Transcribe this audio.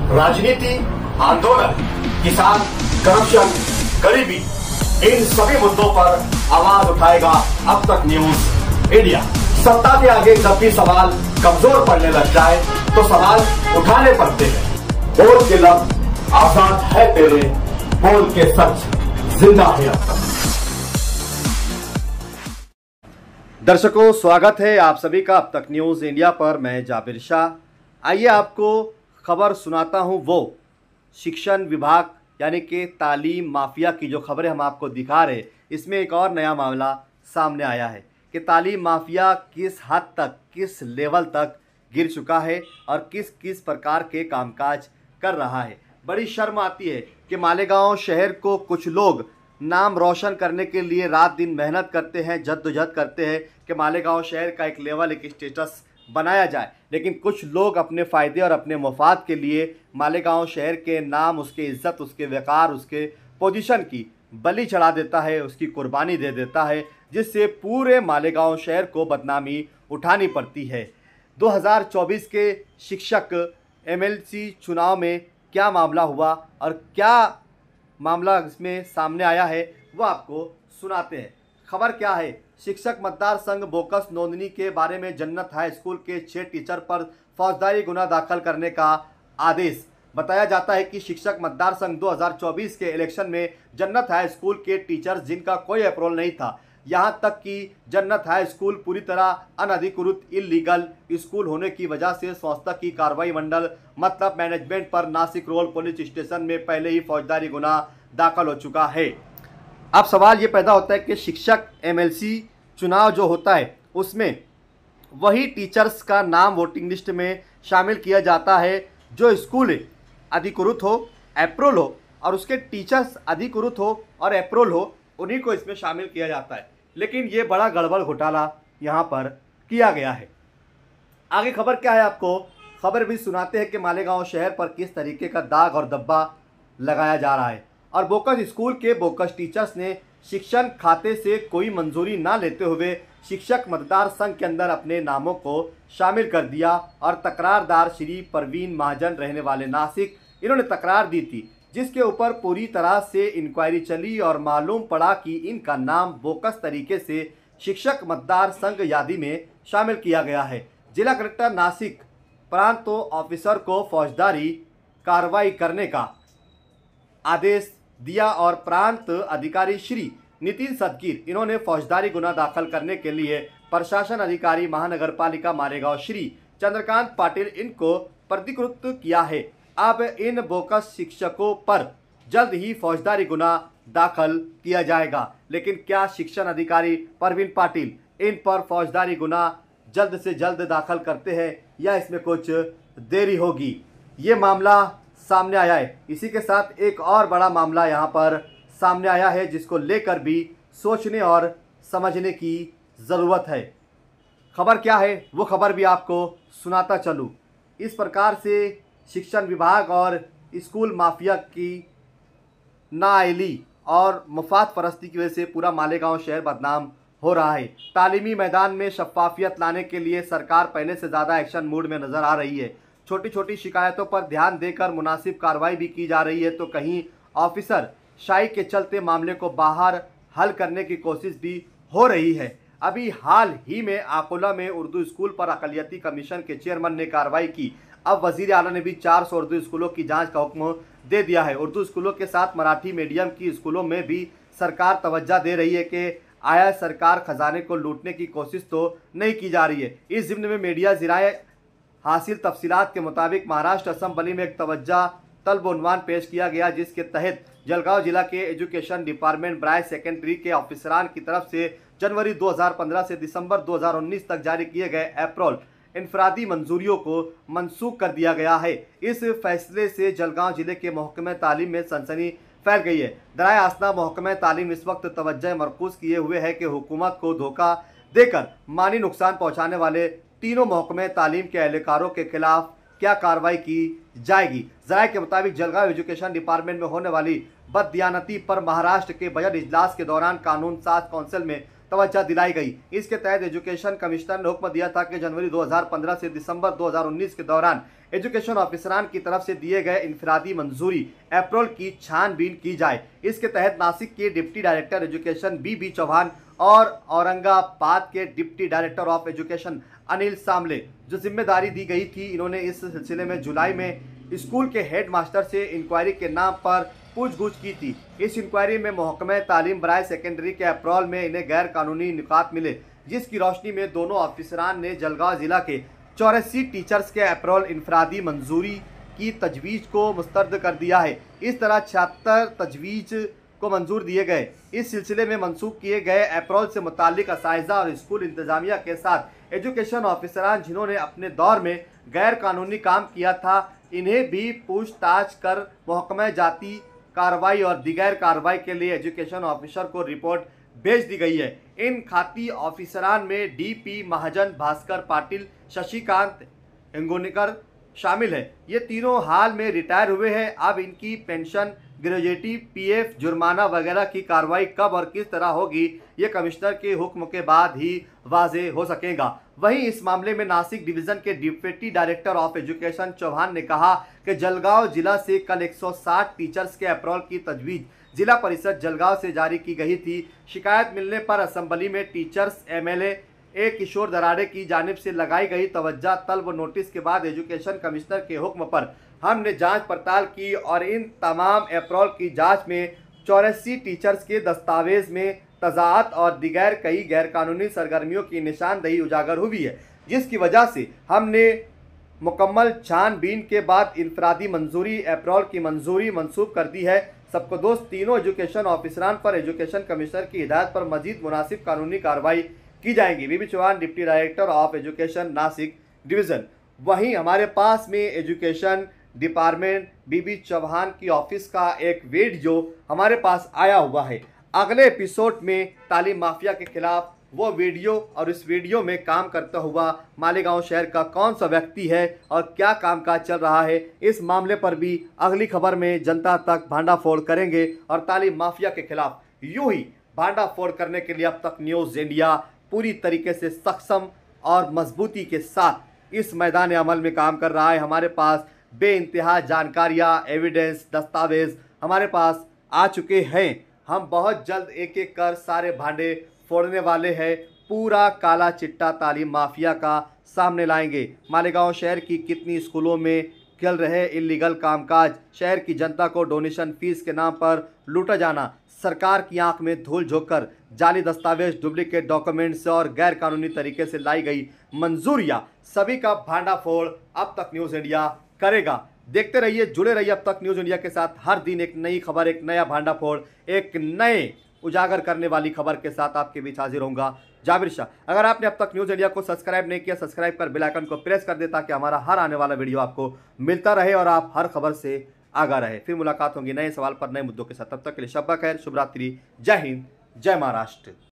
राजनीति, आंदोलन, किसान, करप्शन, गरीबी, इन सभी मुद्दों पर आवाज उठाएगा अब तक न्यूज इंडिया। सत्ता के आगे जब भी सवाल कमजोर पड़ने लग जाए तो सवाल उठाने पड़ते हैं। बोल के लफ्ज आजाद है तेरे, बोल के सच जिंदा है अब तक। दर्शकों, स्वागत है आप सभी का अब तक न्यूज इंडिया पर। मैं जाबिर शाह। आइए आपको खबर सुनाता हूं वो शिक्षण विभाग यानी कि तालीम माफिया की जो खबरें हम आपको दिखा रहे, इसमें एक और नया मामला सामने आया है कि तालीम माफिया किस हद तक, किस लेवल तक गिर चुका है और किस किस प्रकार के कामकाज कर रहा है। बड़ी शर्म आती है कि मालेगांव शहर को कुछ लोग नाम रोशन करने के लिए रात दिन मेहनत करते हैं, जद्दोजहद करते हैं कि मालेगांव शहर का एक लेवल, एक स्टेटस बनाया जाए, लेकिन कुछ लोग अपने फ़ायदे और अपने मफाद के लिए मालेगांव शहर के नाम, उसके इज़्ज़त, उसके वक़ार, उसके पोजीशन की बलि चढ़ा देता है, उसकी कुर्बानी दे देता है, जिससे पूरे मालेगांव शहर को बदनामी उठानी पड़ती है। 2024 के शिक्षक एमएलसी चुनाव में क्या मामला हुआ और क्या मामला इसमें सामने आया है वो आपको सुनाते हैं। खबर क्या है? शिक्षक मतदार संघ बोकस नोंदनी के बारे में जन्नत हाई स्कूल के 6 टीचर पर फौजदारी गुना दाखिल करने का आदेश। बताया जाता है कि शिक्षक मतदार संघ 2024 के इलेक्शन में जन्नत हाई स्कूल के टीचर्स जिनका कोई अप्रूवल नहीं था, यहां तक कि जन्नत हाई स्कूल पूरी तरह अनधिकृत इल्लीगल स्कूल होने की वजह से संस्था की कार्रवाई मंडल मतलब मैनेजमेंट पर नासिक रोड पुलिस स्टेशन में पहले ही फौजदारी गुना दाखिल हो चुका है। अब सवाल ये पैदा होता है कि शिक्षक एमएलसी चुनाव जो होता है उसमें वही टीचर्स का नाम वोटिंग लिस्ट में शामिल किया जाता है जो स्कूल अधिकृत हो, अप्रूवल हो और उसके टीचर्स अधिकृत हो और अप्रूवल हो, उन्हीं को इसमें शामिल किया जाता है। लेकिन ये बड़ा गड़बड़ घोटाला यहाँ पर किया गया है। आगे खबर क्या है आपको खबर भी सुनाते हैं कि मालेगांव शहर पर किस तरीके का दाग और धब्बा लगाया जा रहा है और बोकस स्कूल के बोकस टीचर्स ने शिक्षण खाते से कोई मंजूरी ना लेते हुए शिक्षक मतदार संघ के अंदर अपने नामों को शामिल कर दिया और तकरारदार श्री परवीन महाजन रहने वाले नासिक, इन्होंने तकरार दी थी जिसके ऊपर पूरी तरह से इंक्वायरी चली और मालूम पड़ा कि इनका नाम बोकस तरीके से शिक्षक मतदार संघ यादी में शामिल किया गया है। जिला कलेक्टर नासिक प्रांत ऑफिसर को फौजदारी कार्रवाई करने का आदेश दिया और प्रांत अधिकारी श्री नितिन सदगीर, इन्होंने फौजदारी गुना दाखिल करने के लिए प्रशासन अधिकारी महानगर पालिका मालेगांव श्री चंद्रकांत पाटिल इनको प्रतिकृत किया है। अब इन बोकस शिक्षकों पर जल्द ही फौजदारी गुना दाखिल किया जाएगा। लेकिन क्या शिक्षण अधिकारी परवीन पाटिल इन पर फौजदारी गुना जल्द से जल्द दाखिल करते हैं या इसमें कुछ देरी होगी? ये मामला सामने आया है। इसी के साथ एक और बड़ा मामला यहाँ पर सामने आया है जिसको लेकर भी सोचने और समझने की ज़रूरत है। खबर क्या है वो खबर भी आपको सुनाता चलूँ। इस प्रकार से शिक्षण विभाग और स्कूल माफिया की नाअहली और मफाद परस्ती की वजह से पूरा मालेगांव शहर बदनाम हो रहा है। तालीमी मैदान में शफाफियत लाने के लिए सरकार पहले से ज़्यादा एक्शन मूड में नज़र आ रही है। छोटी छोटी शिकायतों पर ध्यान देकर मुनासिब कार्रवाई भी की जा रही है, तो कहीं ऑफिसर शाही के चलते मामले को बाहर हल करने की कोशिश भी हो रही है। अभी हाल ही में आकोला में उर्दू स्कूल पर अक़लियती कमीशन के चेयरमैन ने कार्रवाई की। अब वजीर आला ने भी 400 उर्दू स्कूलों की जांच का हुक्म दे दिया है। उर्दू स्कूलों के साथ मराठी मीडियम की स्कूलों में भी सरकार तवज्जो दे रही है कि आया सरकार खजाने को लूटने की कोशिश तो नहीं की जा रही है। इस ज़िम्न में मीडिया ज़राए हासिल तफसीलात के मुताबिक महाराष्ट्र असेंबली में एक तवज्जो तलब उन्वान पेश किया गया जिसके तहत जलगांव जिला के एजुकेशन डिपार्टमेंट ब्रांच सेकेंडरी के ऑफिसरान की तरफ से जनवरी 2015 से दिसंबर 2019 तक जारी किए गए अप्रूवल इनफरादी मंजूरियों को मनसूख कर दिया गया है। इस फैसले से जलगांव जिले के महकमे तालीम में सनसनी फैल गई है। दराए आसना महकमे तालीम इस वक्त तवज्जो मरकूज किए हुए है कि हुकूमत को धोखा देकर माली नुकसान पहुँचाने वाले तीनों महकमे तालीम के एहलकारों के खिलाफ क्या कार्रवाई की जाएगी। ज़राए के मुताबिक जलगांव एजुकेशन डिपार्टमेंट में होने वाली बददियानती पर महाराष्ट्र के बजट इजलास के दौरान कानून साज काउंसिल में तवज्जो दिलाई गई। इसके तहत एजुकेशन कमिश्नर ने हुक्म दिया था कि जनवरी 2015 से दिसंबर 2019 के दौरान एजुकेशन ऑफिसरान की तरफ से दिए गए इनफरादी मंजूरी अप्रूवल की छानबीन की जाए। इसके तहत नासिक के deputy director education B Chauhan और औरंगाबाद के deputy director of education Anil Samle जो जिम्मेदारी दी गई थी, इन्होंने इस सिलसिले में जुलाई में स्कूल के हेड मास्टर से इंक्वायरी के नाम पर पूछगछ की थी। इस इंक्वायरी में महकमा तालीम बराए सेकेंडरी के अप्रैल में इन्हें गैर कानूनी निकात मिले, जिसकी रोशनी में दोनों ऑफिसरान ने जलगांव जिला के 84 टीचर्स के अप्रैल इनफरादी मंजूरी की तजवीज़ को मुस्तरद कर दिया है। इस तरह 76 तजवीज़ को मंजूर दिए गए। इस सिलसिले में मंसूख किए गए अप्रैल से मुताल्लिक असाइज़ा और स्कूल इंतजामिया के साथ एजुकेशन ऑफिसरान जिन्होंने अपने दौर में गैर कानूनी काम किया था, इन्हें भी पूछताछ कर महकमा जाती कार्रवाई और दिगैर कार्रवाई के लिए एजुकेशन ऑफिसर को रिपोर्ट भेज दी गई है। इन खाती ऑफिसरान में डीपी महाजन, भास्कर पाटिल, शशिकांत इंगोनिकर शामिल है। ये तीनों हाल में रिटायर हुए हैं। अब इनकी पेंशन, ग्रेजुएटी, पीएफ, जुर्माना वगैरह की कार्रवाई कब और किस तरह होगी, ये कमिश्नर के हुक्म के बाद ही वाज़ेह हो सकेगा। वहीं इस मामले में नासिक डिवीज़न के deputy director of education Chauhan ने कहा कि जलगांव जिला से कल 160 टीचर्स के अप्रैल की तजवीज़ जिला परिषद जलगांव से जारी की गई थी। शिकायत मिलने पर असेंबली में टीचर्स एमएलए ए किशोर दराड़े की जानिब से लगाई गई तवज्जो तलब नोटिस के बाद एजुकेशन कमिश्नर के हुक्म पर हमने जांच पड़ताल की और इन तमाम अप्रैल की जांच में 84 टीचर्स के दस्तावेज में तजात और दिगैर कई गैरकानूनी सरगर्मियों की निशानदही उजागर हुई है, जिसकी वजह से हमने मुकम्मल छानबीन के बाद इनफरादी मंजूरी अप्रैल की मंजूरी मंसूब कर दी है। सबको दोस्त तीनों एजुकेशन ऑफिसरान पर एजुकेशन कमिश्नर की हिदायत पर मजीद मुनासिब कानूनी कार्रवाई की जाएंगी। B Chauhan, deputy director of education Nashik division. वहीं हमारे पास में एजुकेशन डिपार्टमेंट बी चौहान की ऑफिस का एक वीडियो हमारे पास आया हुआ है। अगले एपिसोड में तालीम माफिया के खिलाफ वो वीडियो और इस वीडियो में काम करता हुआ मालेगांव शहर का कौन सा व्यक्ति है और क्या कामकाज चल रहा है, इस मामले पर भी अगली खबर में जनता तक भांडाफोड़ करेंगे और तालीम माफिया के खिलाफ यूं ही भांडाफोड़ करने के लिए अब तक न्यूज़ इंडिया पूरी तरीके से सक्षम और मजबूती के साथ इस मैदान अमल में काम कर रहा है। हमारे पास बेइंतहा जानकारियाँ, एविडेंस, दस्तावेज हमारे पास आ चुके हैं। हम बहुत जल्द एक एक कर सारे भांडे फोड़ने वाले हैं। पूरा काला चिट्टा तालीम माफिया का सामने लाएंगे। मालेगांव शहर की कितनी स्कूलों में चल रहे इलीगल कामकाज, शहर की जनता को डोनेशन फीस के नाम पर लूटा जाना, सरकार की आंख में धूल झोंककर जाली दस्तावेज, डुप्लीकेट डॉक्यूमेंट्स और गैर कानूनी तरीके से लाई गई मंजूरियां, सभी का भांडाफोड़ अब तक न्यूज़ इंडिया करेगा। देखते रहिए, जुड़े रहिए अब तक न्यूज़ इंडिया के साथ। हर दिन एक नई खबर, एक नया भांडाफोड़, एक नए उजागर करने वाली खबर के साथ आपके बीच हाजिर होऊंगा। जाबिर शाह। अगर आपने अब तक न्यूज़ इंडिया को सब्सक्राइब नहीं किया, सब्सक्राइब कर बेल आइकन को प्रेस कर दे ताकि हमारा हर आने वाला वीडियो आपको मिलता रहे और आप हर खबर से आगा रहे। फिर मुलाकात होगी नए सवाल पर, नए मुद्दों के साथ। तब तक के लिए शब्बा खैर, शुभ रात्रि, जय हिंद, जय महाराष्ट्र।